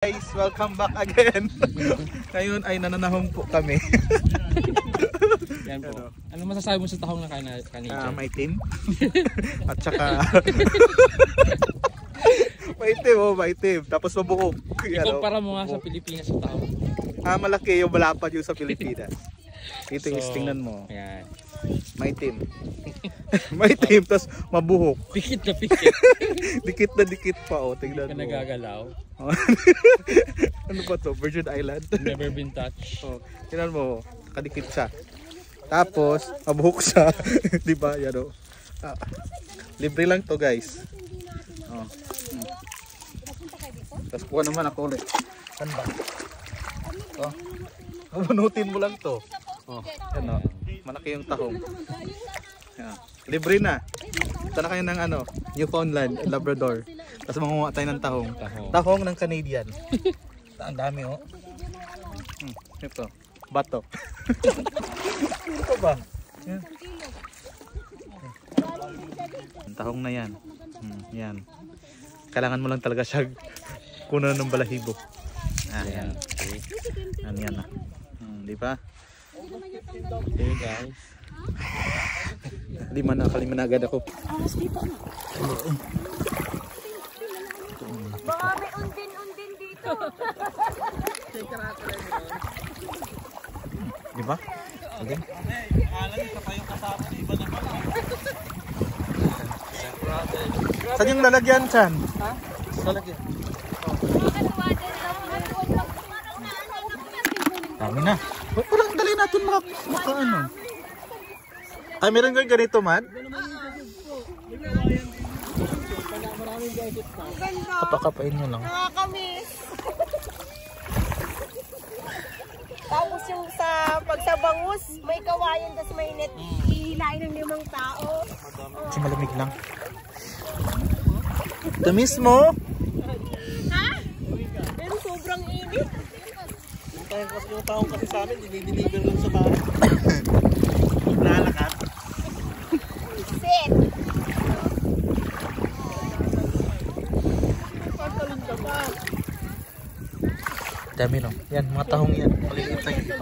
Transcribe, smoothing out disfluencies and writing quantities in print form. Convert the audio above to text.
Guys, welcome back again. Ngayon ay nananahong po kami. Yan po. Ano masasabi mo sa tahong na kanina? May team. At saka may team, may team. Tapos mabuhok. Ikumpara mo nga sa Pilipinas sa tahong. Malaki yung malapad yung sa Pilipinas. Dito yung tingnan mo. Yan. May team. May team, tapos mabuhok. Pikit na pikit. Dikit na dikit pa, oh. Tingnan mo. Nagagalaw. Ano ba to? Virgin Island? Never been touched. Oh, tingnan mo, kadikit siya. Tapos, mabuhok siya. Diba? Yan o. Libre lang to, guys. Oh. Tapos kuha naman ako ulit. Saan ba? Oh. Mabunutin mo lang to. Oh, yan o. Malaki yung tahong. Yan. Libre na. Ito na kayo ng ano, Newfoundland, Labrador. Tapos mangunga tayo ng tahong. Tahong ng Canadian. Ang dami oh. Ito. Bato. Ito ba? Yan. Tahong na yan. Yan. Kailangan mo lang talaga siya kunan ng balahibo. Yan. Yan na. Di ba? Okay guys. Kalima na agad ako. Baka may undin-undin dito. Di ba? Okay. Saan yung lalagyan, Chan? Ha? Lalagyan. Dami na. Parang dali natin maka ano. Ay, meron kayo ganito, man? Kapakapain nyo lang. Nakakamiss. Tapos yung sa bangus, may kawayan, tas may net. Ihilain ng 5 tao. Kasi malamig lang. Ito mismo. Ha? Pero sobrang init. Yung taong kasi sa amin, dinideliver lang sa bahay. Lalakad. Sit. Dami no. Yan, mga tahong yan. Maliliit lang yan.